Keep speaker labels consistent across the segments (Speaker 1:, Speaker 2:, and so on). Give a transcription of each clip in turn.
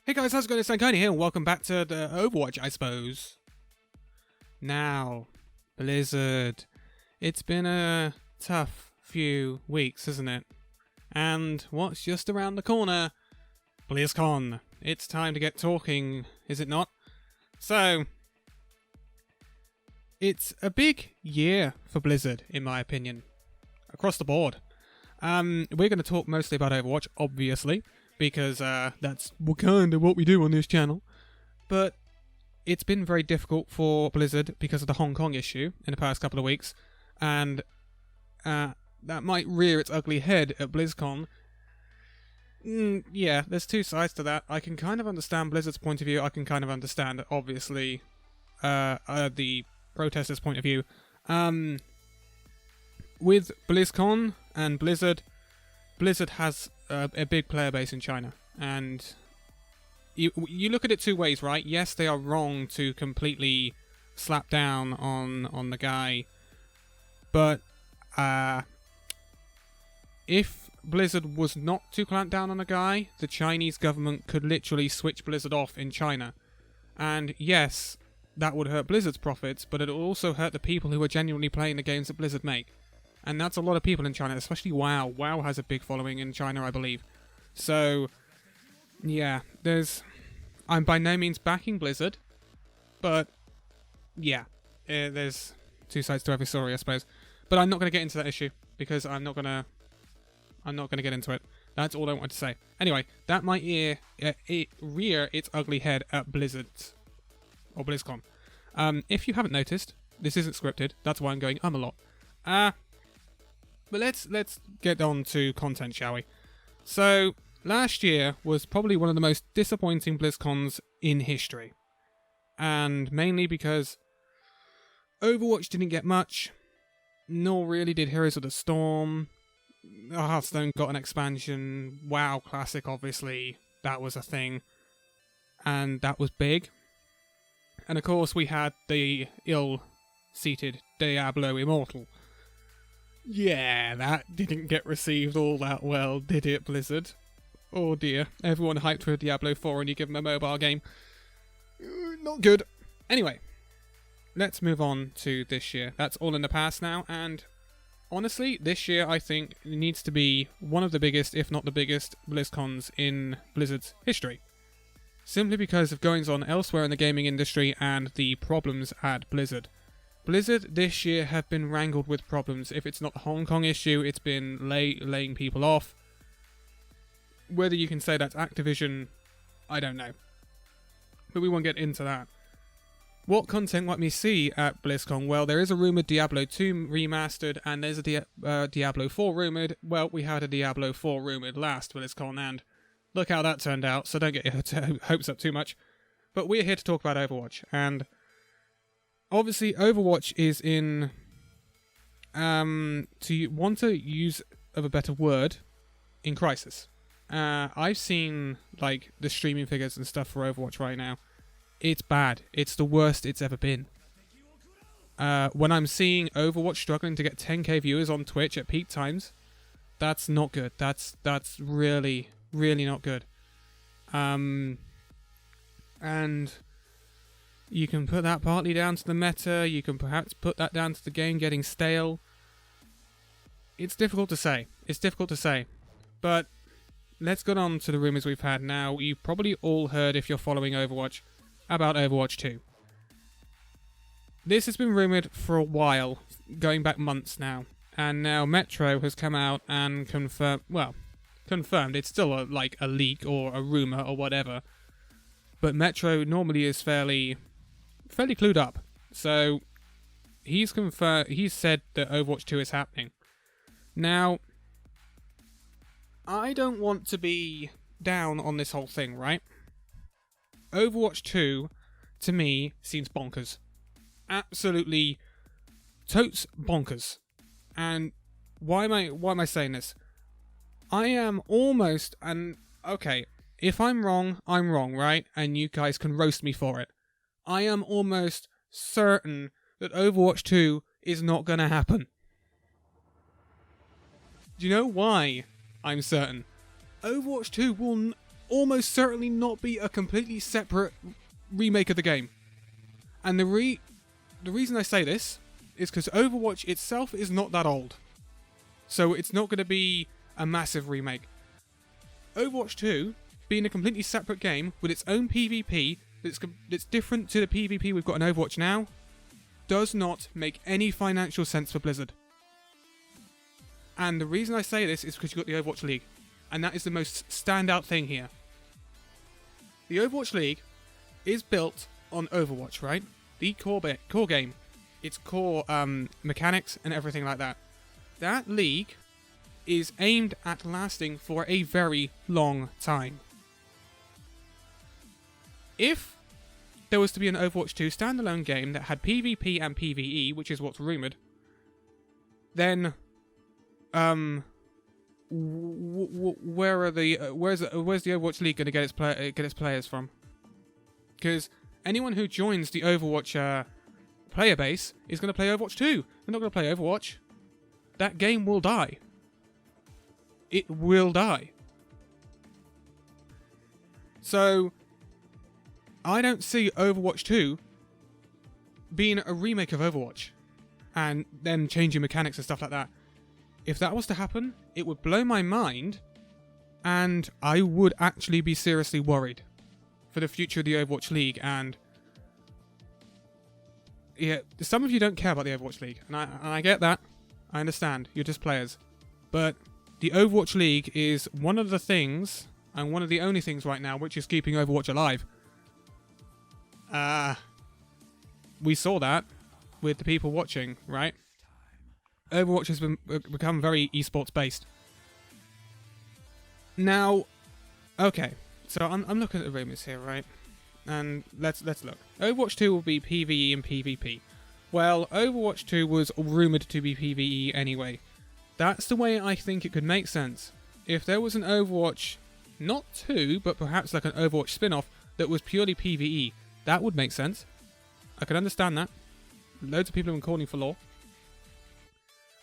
Speaker 1: Hey guys, how's it going? It's Danconia here, and welcome back to the Overwatch, I suppose. Now, Blizzard. It's been a tough few weeks, isn't it? And what's just around the corner? Blizzcon. It's time to get talking, is it not? So, it's a big year for Blizzard, in my opinion. Across the board. We're going to talk mostly about Overwatch, obviously, because that's kind of what we do on this channel. But it's been very difficult for Blizzard because of the Hong Kong issue in the past couple of weeks, and that might rear its ugly head at BlizzCon. Yeah, there's two sides to that. I can kind of understand Blizzard's point of view. I can kind of understand, obviously, the protesters' point of view. With BlizzCon and Blizzard has a big player base in China, and you look at it two ways, right? Yes, they are wrong to completely slap down on the guy, but if Blizzard was not to clamp down on a guy, the Chinese government could literally switch Blizzard off in China. And yes, that would hurt Blizzard's profits, but it would also hurt the people who are genuinely playing the games that Blizzard make. And that's a lot of people in China, especially WoW. WoW has a big following in China, I believe. So, yeah, I'm by no means backing Blizzard, but yeah, there's two sides to every story, I suppose. But I'm not going to get into that issue, because I'm not going to get into it. That's all I wanted to say. Anyway, that might rear its ugly head at Blizzard, or BlizzCon. If you haven't noticed, this isn't scripted. That's why I'm going a lot. But let's get on to content, shall we? So, last year was probably one of the most disappointing BlizzCons in history. And mainly because Overwatch didn't get much, nor really did Heroes of the Storm. Hearthstone got an expansion. WoW Classic, obviously, that was a thing. And that was big. And of course we had the ill-seated Diablo Immortal. Yeah, that didn't get received all that well, did it, Blizzard? Oh dear, everyone hyped for Diablo 4 and you give them a mobile game. Not good. Anyway, let's move on to this year. That's all in the past now, and honestly, this year I think needs to be one of the biggest, if not the biggest, BlizzCons in Blizzard's history. Simply because of goings on elsewhere in the gaming industry and the problems at Blizzard. Blizzard this year have been wrangled with problems. If it's not the Hong Kong issue, it's been laying people off. Whether you can say that's Activision, I don't know. But we won't get into that. What content might we see at BlizzCon? Well, there is a rumoured Diablo 2 remastered, and there's a Diablo 4 rumoured. Well, we had a Diablo 4 rumoured last BlizzCon, and look how that turned out, so don't get your hopes up too much. But we're here to talk about Overwatch, and obviously, Overwatch is in, to want to use of a better word, in crisis. I've seen, like, the streaming figures and stuff for Overwatch right now. It's bad. It's the worst it's ever been. When I'm seeing Overwatch struggling to get 10k viewers on Twitch at peak times, that's not good. That's really, really not good. And you can put that partly down to the meta, you can perhaps put that down to the game getting stale. It's difficult to say. But let's get on to the rumours we've had now. You've probably all heard, if you're following Overwatch, about Overwatch 2. This has been rumoured for a while, going back months now. And now Metro has come out and confirmed, it's still a leak or a rumour or whatever. But Metro normally is fairly clued up. So he's said that Overwatch 2 is happening. Now, I don't want to be down on this whole thing, right? Overwatch 2, to me, seems bonkers. Absolutely totes bonkers. And why am I saying this? I am almost, and okay, if I'm wrong, I'm wrong, right? And you guys can roast me for it. I am almost certain that Overwatch 2 is not going to happen. Do you know why I'm certain? Overwatch 2 will almost certainly not be a completely separate remake of the game. And the reason I say this is because Overwatch itself is not that old. So it's not going to be a massive remake. Overwatch 2, being a completely separate game with its own PvP that's different to the PvP we've got in Overwatch now, does not make any financial sense for Blizzard. And the reason I say this is because you've got the Overwatch League. And that is the most standout thing here. The Overwatch League is built on Overwatch, right? The core game. Its core mechanics and everything like that. That league is aimed at lasting for a very long time. If there was to be an Overwatch 2 standalone game that had PvP and PvE, which is what's rumoured, then where's the Overwatch League going to get its players from? Because anyone who joins the Overwatch player base is going to play Overwatch 2. They're not going to play Overwatch. That game will die. It will die. So I don't see Overwatch 2 being a remake of Overwatch and then changing mechanics and stuff like that. If that was to happen, it would blow my mind, and I would actually be seriously worried for the future of the Overwatch League. And yeah, some of you don't care about the Overwatch League, and I get that. I understand. You're just players. But the Overwatch League is one of the things, and one of the only things right now, which is keeping Overwatch alive. We saw that with the people watching, right? Overwatch has become very esports based. Now, okay, so I'm looking at the rumours here, right? And let's look. Overwatch 2 will be PvE and PvP. Well, Overwatch 2 was rumoured to be PvE anyway. That's the way I think it could make sense. If there was an Overwatch, not 2, but perhaps like an Overwatch spin-off that was purely PvE, that would make sense. I can understand that. Loads of people have been calling for lore.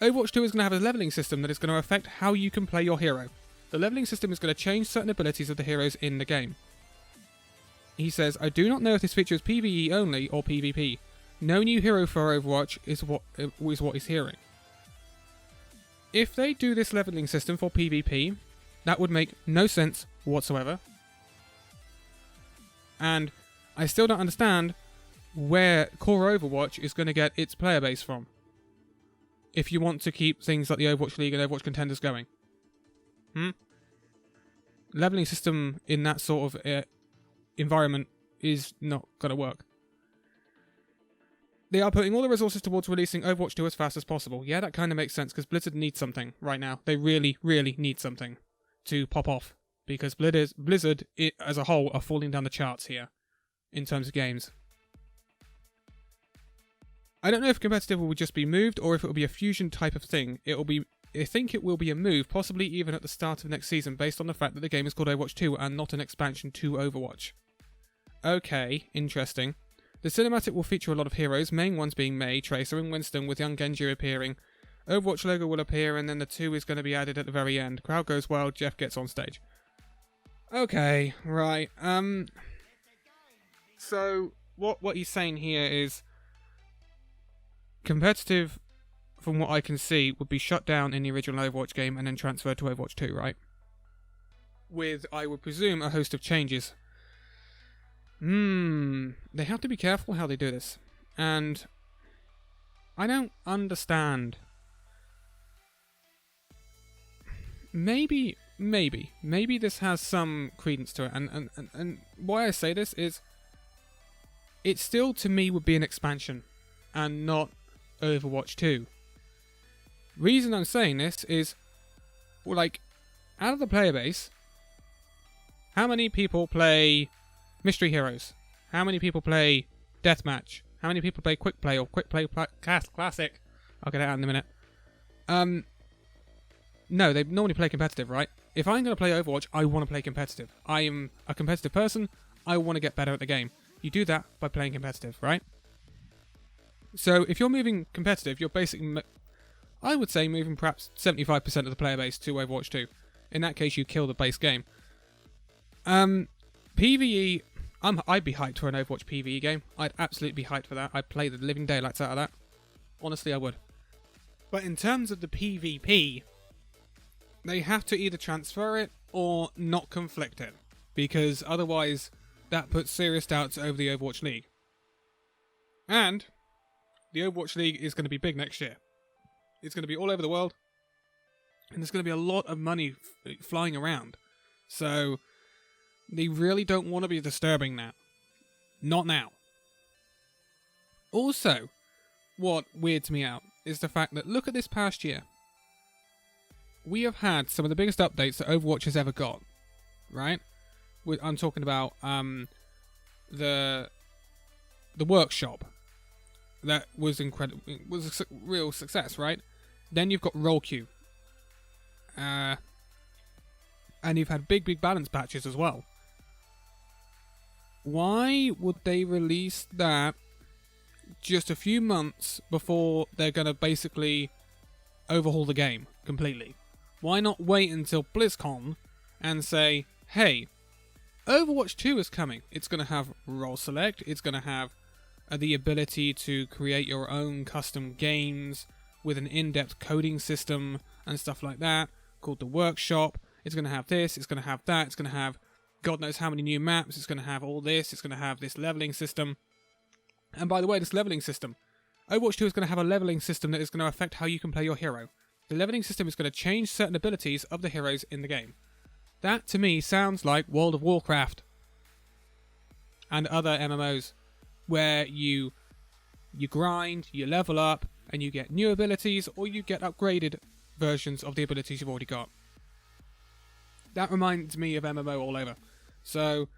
Speaker 1: Overwatch 2 is going to have a leveling system that is going to affect how you can play your hero. The leveling system is going to change certain abilities of the heroes in the game. He says, I do not know if this feature is PvE only or PvP. No new hero for Overwatch is what he's hearing. If they do this leveling system for PvP, that would make no sense whatsoever. And I still don't understand where core Overwatch is going to get its player base from, if you want to keep things like the Overwatch League and Overwatch Contenders going. Leveling system in that sort of environment is not going to work. They are putting all the resources towards releasing Overwatch 2 as fast as possible. Yeah, that kind of makes sense, because Blizzard needs something right now. They really, really need something to pop off, because Blizzard as a whole are falling down the charts here in terms of games. I don't know if competitive will just be moved or if it will be a fusion type of thing. I think it will be a move, possibly even at the start of next season, based on the fact that the game is called Overwatch 2 and not an expansion to Overwatch. Okay, interesting. The cinematic will feature a lot of heroes, main ones being Mei, Tracer and Winston, with young Genji appearing. Overwatch logo will appear, and then the 2 is going to be added at the very end. Crowd goes wild, Jeff gets on stage. Okay, right. So what he's saying here is competitive, from what I can see, would be shut down in the original Overwatch game and then transferred to Overwatch 2, right? With, I would presume, a host of changes. They have to be careful how they do this. And I don't understand. Maybe this has some credence to it. And why I say this is, it still, to me, would be an expansion and not Overwatch 2. Reason I'm saying this is, well, like, out of the player base, how many people play Mystery Heroes? How many people play Deathmatch? How many people play Quick Play or Quick Play Classic? I'll get out in a minute. No, they normally play competitive, right? If I'm going to play Overwatch, I want to play competitive. I am a competitive person. I want to get better at the game. You do that by playing competitive, right? So if you're moving competitive, you're basically, I would say, moving perhaps 75% of the player base to Overwatch 2. In that case, you kill the base game. PvE, I'd be hyped for an Overwatch PvE game. I'd absolutely be hyped for that. I'd play the living daylights out of that. Honestly, I would. But in terms of the PvP, they have to either transfer it or not conflict it, because otherwise that puts serious doubts over the Overwatch League. And the Overwatch League is going to be big next year. It's going to be all over the world, and there's going to be a lot of money flying around. So they really don't want to be disturbing that. Not now. Also, what weirds me out is the fact that, look at this past year. We have had some of the biggest updates that Overwatch has ever got, right? I'm talking about the workshop. That was incredible. It was a real success, right? Then you've got roll queue. And you've had big balance patches as well. Why would they release that just a few months before they're going to basically overhaul the game completely? Why not wait until BlizzCon and say, hey, Overwatch 2 is coming. It's going to have role select. It's going to have the ability to create your own custom games with an in-depth coding system and stuff like that, called the Workshop. It's going to have this. It's going to have that. It's going to have God knows how many new maps. It's going to have all this. It's going to have this leveling system. And by the way, this leveling system, Overwatch 2 is going to have a leveling system that is going to affect how you can play your hero. The leveling system is going to change certain abilities of the heroes in the game. That, to me, sounds like World of Warcraft and other MMOs, where you grind, you level up, and you get new abilities, or you get upgraded versions of the abilities you've already got. That reminds me of MMO all over. So,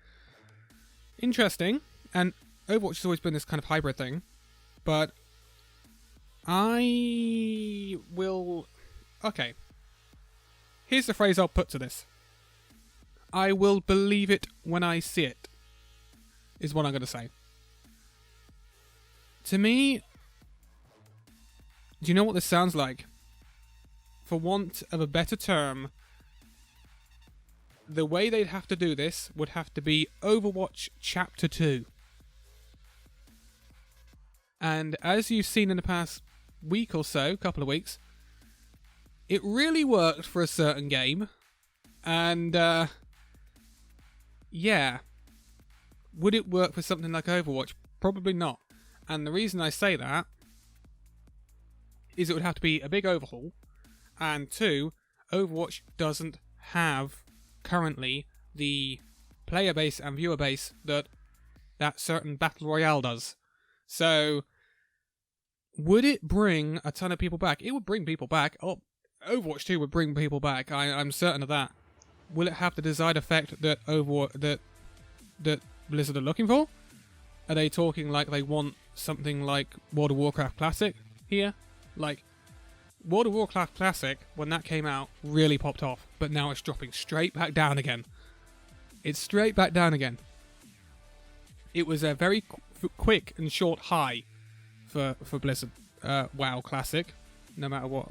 Speaker 1: interesting, and Overwatch has always been this kind of hybrid thing, but I will... Okay. Here's the phrase I'll put to this. I will believe it when I see it, is what I'm going to say. To me, do you know what this sounds like? For want of a better term, the way they'd have to do this would have to be Overwatch Chapter 2. And as you've seen in the past week or so, couple of weeks, it really worked for a certain game. And, yeah. Would it work for something like Overwatch? Probably not. And the reason I say that is it would have to be a big overhaul. And two, Overwatch doesn't have currently the player base and viewer base that certain Battle Royale does. So, would it bring a ton of people back? It would bring people back. Oh, Overwatch 2 would bring people back. I'm certain of that. Will it have the desired effect that that Blizzard are looking for? Are they talking like they want something like World of Warcraft Classic here? Like, World of Warcraft Classic, when that came out, really popped off, but now it's dropping straight back down again. It's straight back down again. It was a very quick and short high for Blizzard. WoW Classic. No matter what.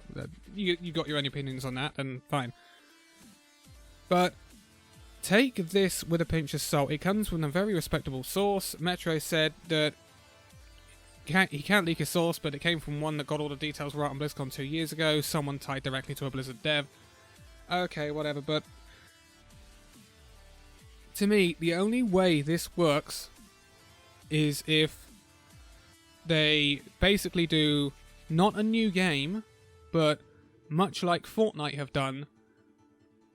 Speaker 1: You got your own opinions on that, then fine. But take this with a pinch of salt. It comes from a very respectable source. Metro said that he can't leak his source, but it came from one that got all the details right on BlizzCon 2 years ago. Someone tied directly to a Blizzard dev. Okay, whatever, but to me, the only way this works is if they basically do not a new game, but much like Fortnite have done,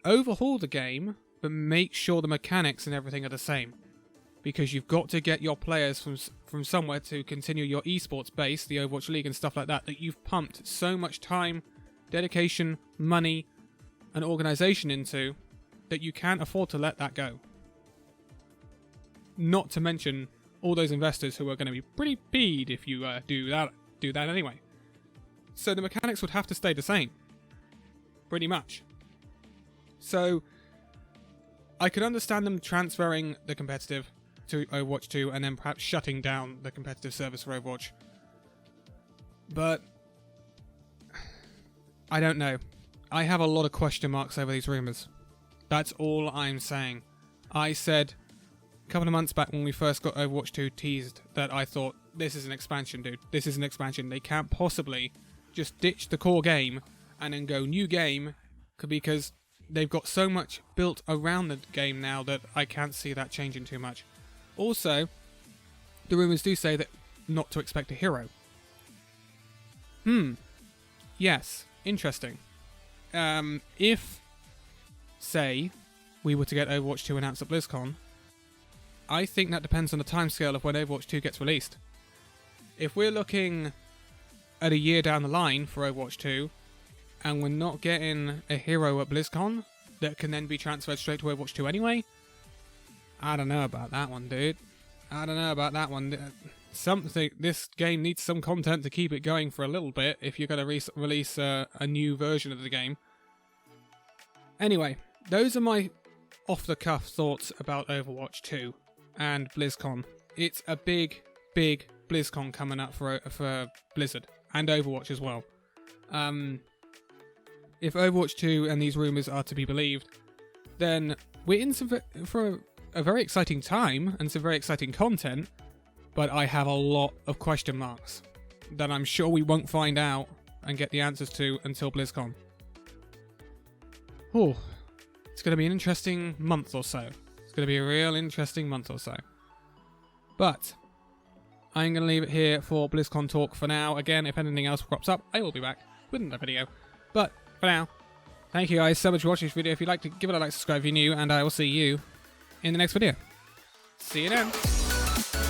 Speaker 1: overhaul the game, but make sure the mechanics and everything are the same. Because you've got to get your players from somewhere to continue your esports base, the Overwatch League and stuff like that you've pumped so much time, dedication, money, and organisation into, that you can't afford to let that go. Not to mention all those investors who are going to be pretty peed if you do that anyway. So the mechanics would have to stay the same. Pretty much. So I could understand them transferring the competitive to Overwatch 2 and then perhaps shutting down the competitive service for Overwatch. But I don't know. I have a lot of question marks over these rumours. That's all I'm saying. I said a couple of months back when we first got Overwatch 2 teased that I thought, this is an expansion, dude. This is an expansion. They can't possibly just ditch the core game and then go new game, because they've got so much built around the game now that I can't see that changing too much. Also, the rumours do say that not to expect a hero. Yes, interesting. If, say, we were to get Overwatch 2 announced at BlizzCon, I think that depends on the timescale of when Overwatch 2 gets released. If we're looking at a year down the line for Overwatch 2, and we're not getting a hero at BlizzCon that can then be transferred straight to Overwatch 2 anyway, I don't know about that one, dude. I don't know about that one. This game needs some content to keep it going for a little bit if you're going to release a new version of the game. Anyway, those are my off-the-cuff thoughts about Overwatch 2 and BlizzCon. It's a big, big BlizzCon coming up for Blizzard, and Overwatch as well. If Overwatch 2 and these rumours are to be believed, then we're in for a very exciting time and some very exciting content, but I have a lot of question marks that I'm sure we won't find out and get the answers to until BlizzCon. Oh, it's going to be an interesting month or so. It's going to be a real interesting month or so. But I'm going to leave it here for BlizzCon talk for now. Again, if anything else crops up, I will be back with another video. But for now, thank you guys so much for watching this video. If you'd like to give it a like, subscribe if you're new, and I will see you in the next video. See you then.